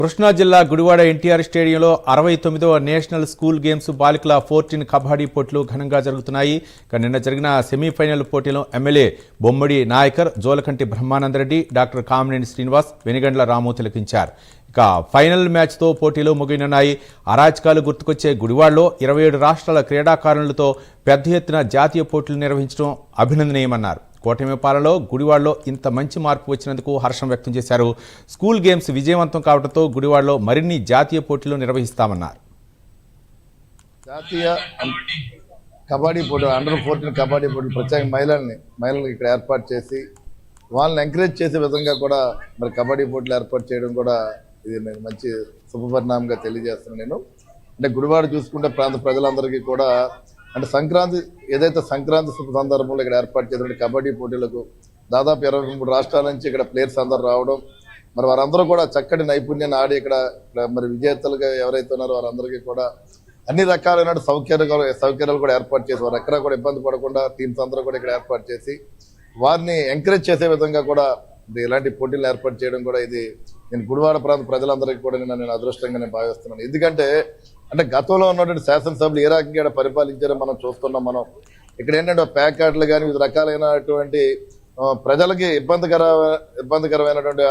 కృష్ణా జిల్లా గుడివాడ ఎన్టీఆర్ స్టేడియంలో 69వ national school games బాలికల 14 కబడ్డీ పోటీలు ఘనంగా జరుగుతున్నాయి. నిన్న జరిగిన సెమీఫైనల్ పోటీలో ఎమ్మెల్యే బొమ్మడి నాయకర్, జోలకంటి బ్రహ్మానందరెడ్డి, డాక్టర్ కామినేని శ్రీనివాస్, వెనిగండ్ల రాము తిలకించారు. ఇక ఫైనల్ మ్యాచ్తో పోటీలు ముగియనున్నాయి. అరాచకాలు గుర్తుకొచ్చే గుడివాడలో 27 రాష్ట్రాల క్రీడాకారులతో పెద్ద ఎత్తున జాతీయ పోటీలు నిర్వహించడం అభినందనీయమన్నారు. కోటమిపాలలో గుడివాడలో ఇంత మంచి మార్పు వచ్చినందుకు హర్షం వ్యక్తం చేశారు. స్కూల్ గేమ్స్ విజయవంతం కావడంతో గుడివాడలో మరిన్ని జాతీయ పోటీలు నిర్వహిస్తామన్నారు. జాతీయ కబడ్డీ పోటీ అండర్-14 కబడ్డీ పోటీ ప్రత్యేక మహిళలను ఇక్కడ ఏర్పాటు చేసి వాళ్ళని ఎంకరేజ్ చేసే విధంగా కూడా మరి కబడ్డీ పోటీలు ఏర్పాటు చేయడం కూడా ఇది నేను మంచి శుభపరిణామంగా తెలియజేస్తున్నాను. నేను అంటే గుడివాడ చూసుకుంటే ప్రాంత ప్రజలందరికీ కూడా అంటే సంక్రాంతి ఏదైతే సంక్రాంతి శుభ సందర్భంలో ఇక్కడ ఏర్పాటు చేసిన కబడ్డీ పోటీలకు దాదాపు 23 రాష్ట్రాల నుంచి ఇక్కడ ప్లేయర్స్ అందరూ రావడం, మరి వారందరూ కూడా చక్కటి నైపుణ్యాన్ని ఆడి ఇక్కడ మరి విజేతలుగా ఎవరైతే ఉన్నారో వారందరికీ కూడా అన్ని రకాలైన సౌకర్యాలు కూడా ఏర్పాటు చేసి వారు ఎక్కడా కూడా ఇబ్బంది పడకుండా టీమ్స్ అందరూ కూడా ఇక్కడ ఏర్పాటు చేసి వారిని ఎంకరేజ్ చేసే విధంగా కూడా ఇలాంటి పోటీలు ఏర్పాటు చేయడం కూడా ఇది నేను గుడివాడ ప్రాంత ప్రజలందరికీ కూడా నేను అదృష్టంగా నేను భావిస్తున్నాను. ఎందుకంటే అంటే గతంలో ఉన్నటువంటి శాసనసభలు ఏ రకంగా ఇక్కడ పరిపాలించారో మనం చూస్తున్నాం. మనం ఇక్కడ ఏంటంటే ప్యాకెట్లు కానీ వివిధ రకాలైనటువంటి ప్రజలకి ఇబ్బందికరమైనటువంటి